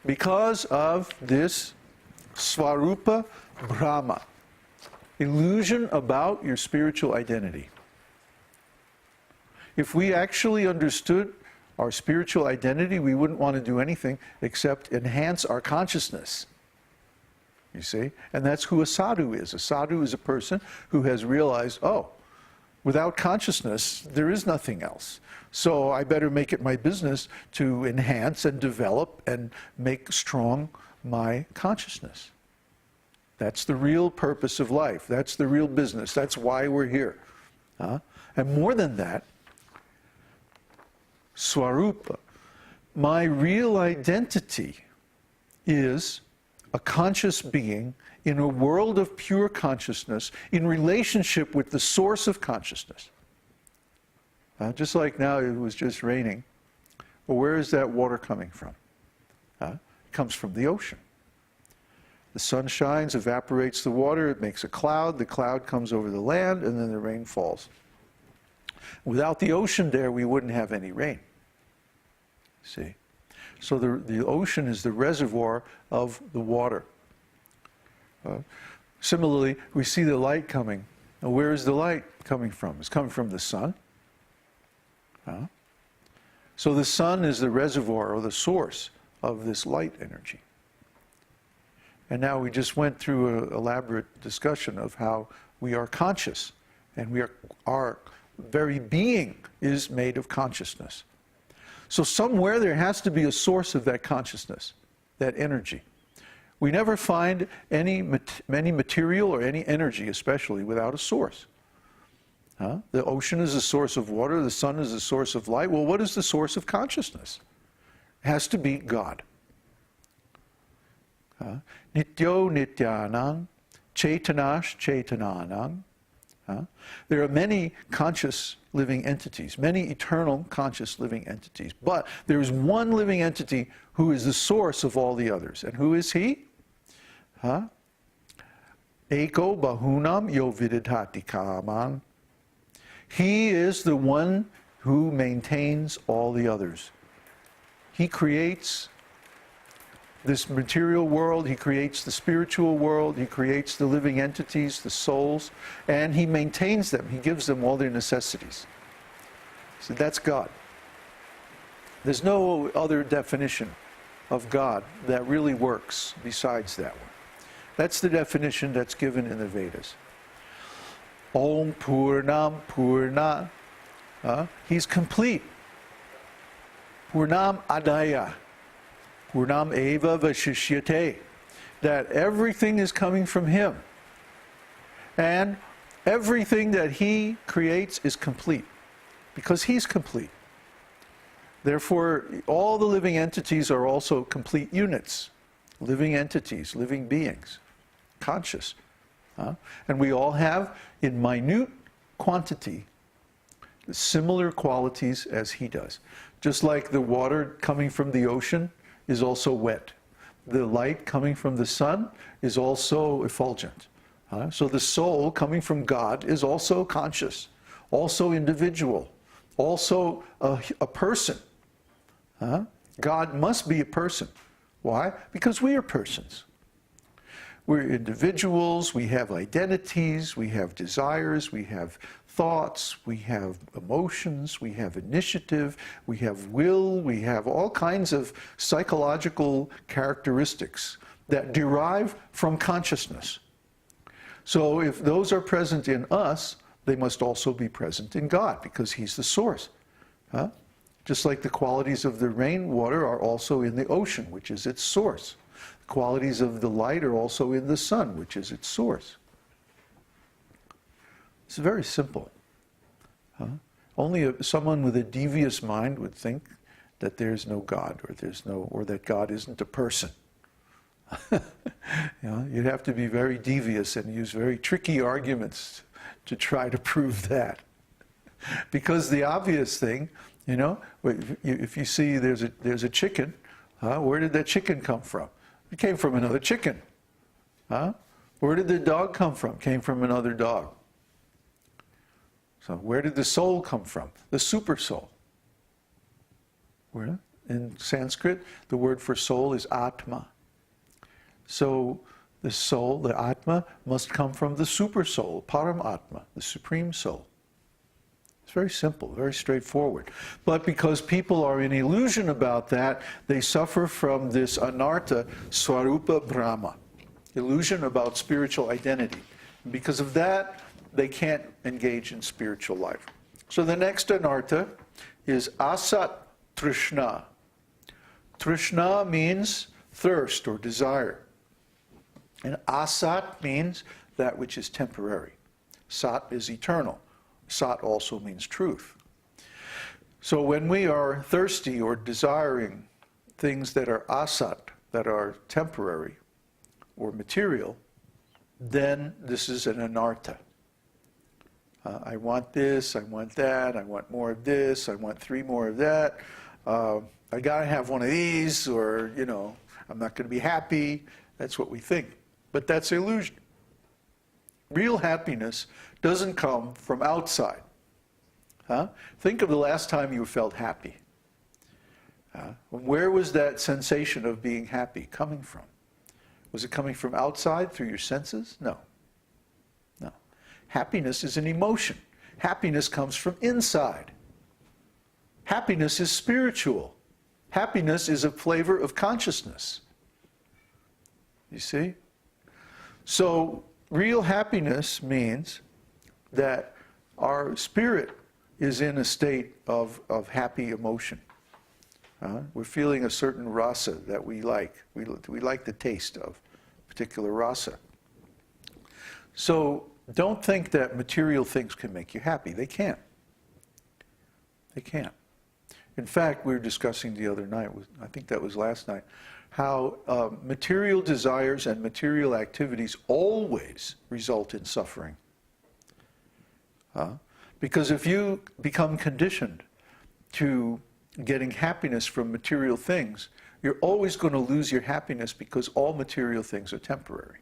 Because of this Svarupa Brahma, illusion about your spiritual identity. If we actually understood our spiritual identity, we wouldn't want to do anything except enhance our consciousness. You see? And that's who a sadhu is. A sadhu is a person who has realized, oh, without consciousness, there is nothing else. So I better make it my business to enhance and develop and make strong my consciousness. That's the real purpose of life. That's the real business. That's why we're here. And more than that, Swarupa, my real identity is a conscious being in a world of pure consciousness in relationship with the source of consciousness. Just like now it was just raining. Well, where is that water coming from? It comes from the ocean. The sun shines, evaporates the water, it makes a cloud comes over the land, and then the rain falls. Without the ocean there, we wouldn't have any rain. See? So the ocean is the reservoir of the water. Similarly, we see the light coming. Now, where is the light coming from? It's coming from the sun. So the sun is the reservoir or the source of this light energy. And now we just went through an elaborate discussion of how we are conscious, and our very being is made of consciousness. So somewhere there has to be a source of that consciousness, that energy. We never find any material or any energy, especially, without a source. The ocean is a source of water, the sun is a source of light. Well, what is the source of consciousness? It has to be God. Nityo nityanang, chaitanash chaitananang. There are many conscious living entities, many eternal conscious living entities. But there is one living entity who is the source of all the others. And who is he? Eko bahunam yo vididhati kamang. He is the one who maintains all the others. He creates this material world, he creates the spiritual world, he creates the living entities, the souls, and he maintains them. He gives them all their necessities. So that's God. There's no other definition of God that really works besides that one. That's the definition that's given in the Vedas. Om Purnam Purna. He's complete. Purnam Adaya. Purnam Eva Vashishyate. That everything is coming from him. And everything that he creates is complete. Because he's complete. Therefore, all the living entities are also complete units. Living entities, living beings. Conscious. And we all have, in minute quantity, similar qualities as he does. Just like the water coming from the ocean is also wet. The light coming from the sun is also effulgent. So the soul coming from God is also conscious, also individual, also a person. God must be a person. Why? Because we are persons. We're individuals, we have identities, we have desires, we have thoughts, we have emotions, we have initiative, we have will, we have all kinds of psychological characteristics that derive from consciousness. So if those are present in us, they must also be present in God, because he's the source. Just like the qualities of the rainwater are also in the ocean, which is its source. The qualities of the light are also in the sun, which is its source. It's very simple. Only someone with a devious mind would think that there's no God, or that God isn't a person. You'd have to be very devious and use very tricky arguments to try to prove that. Because the obvious thing, if you see there's a chicken, where did that chicken come from? It came from another chicken. Where did the dog come from? Came from another dog. So where did the soul come from? The super soul. Where? in Sanskrit, the word for soul is Atma. So the soul, the Atma, must come from the super soul, Paramatma, the supreme soul. It's very simple, very straightforward. But because people are in illusion about that, they suffer from this Anartha Swarupa Brahma, illusion about spiritual identity. And because of that, they can't engage in spiritual life. So the next Anartha is Asat Trishna. Trishna means thirst or desire. And Asat means that which is temporary. Sat is eternal. Sat also means truth. So when we are thirsty or desiring things that are asat, that are temporary or material, then this is an anartha. I want this, I want that, I want more of this, I want 3 more of that. I gotta have one of these, or, I'm not gonna be happy. That's what we think. But that's illusion. Real happiness doesn't come from outside. Think of the last time you felt happy. Where was that sensation of being happy coming from? Was it coming from outside through your senses? No. No. Happiness is an emotion. Happiness comes from inside. Happiness is spiritual. Happiness is a flavor of consciousness. You see? So, real happiness means that our spirit is in a state of happy emotion. We're feeling a certain rasa that we like. We like the taste of particular rasa. So don't think that material things can make you happy. They can't. They can't. In fact, we were discussing the other night, I think that was last night, how material desires and material activities always result in suffering. Because if you become conditioned to getting happiness from material things, you're always going to lose your happiness because all material things are temporary.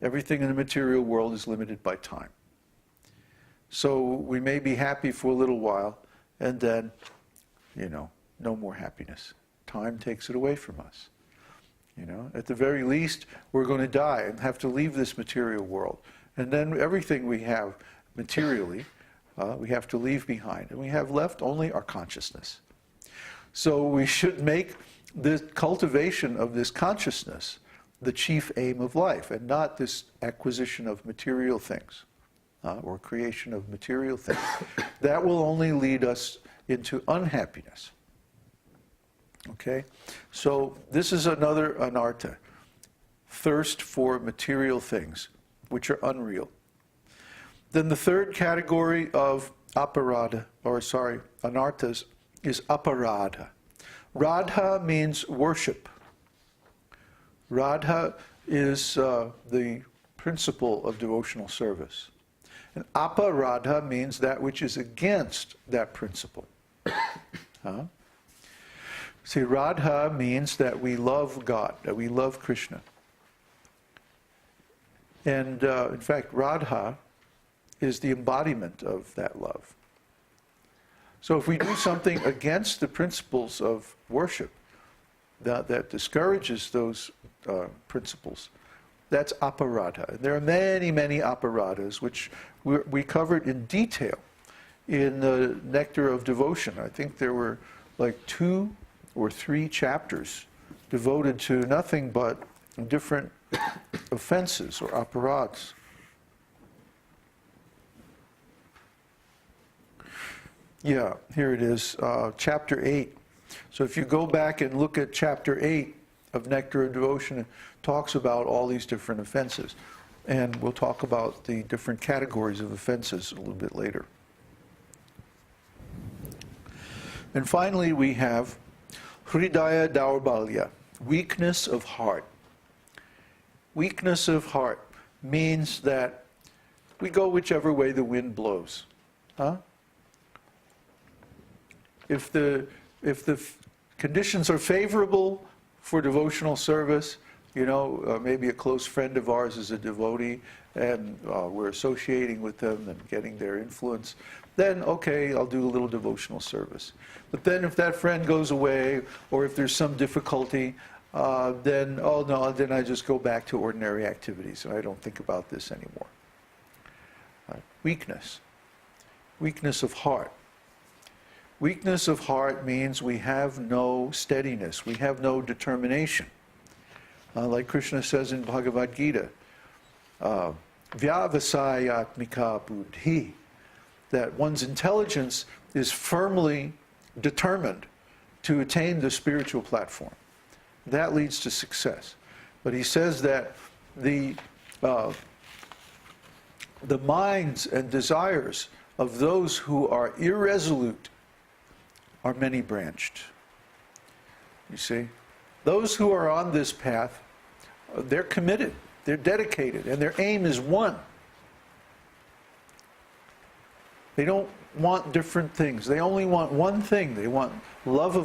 Everything in the material world is limited by time. So we may be happy for a little while, and then, no more happiness. Time takes it away from us. At the very least, we're going to die and have to leave this material world. And then everything we have materially, we have to leave behind. And we have left only our consciousness. So we should make the cultivation of this consciousness the chief aim of life, and not this acquisition of material things or creation of material things. That will only lead us into unhappiness. Okay? So this is another anartha. Thirst for material things, which are unreal. Then the third category of anarthas is aparadha. Radha means worship. Radha is the principle of devotional service. And aparadha means that which is against that principle. See, Radha means that we love God, that we love Krishna. And in fact, Radha is the embodiment of that love. So if we do something against the principles of worship that discourages those principles, that's aparadha. And there are many, many aparadhas, which we covered in detail in the Nectar of Devotion. I think there were like 2 or 3 chapters devoted to nothing but different offenses or aparadhas. Yeah, here it is, chapter 8. So if you go back and look at chapter 8 of Nectar of Devotion, it talks about all these different offenses. And we'll talk about the different categories of offenses a little bit later. And finally, we have Hridaya Daurbalya, weakness of heart. Weakness of heart means that we go whichever way the wind blows. If the conditions are favorable for devotional service, maybe a close friend of ours is a devotee, and we're associating with them and getting their influence, then okay, I'll do a little devotional service. But then if that friend goes away, or if there's some difficulty, then, oh no, then I just go back to ordinary activities, and I don't think about this anymore. Weakness. Weakness of heart. Weakness of heart means we have no steadiness, we have no determination. Like Krishna says in Bhagavad-gītā, vyavasayatmika buddhi, that one's intelligence is firmly determined to attain the spiritual platform. That leads to success. But he says that the minds and desires of those who are irresolute are many-branched. You see? Those who are on this path, they're committed, they're dedicated, and their aim is one. They don't want different things. They only want one thing. They want love of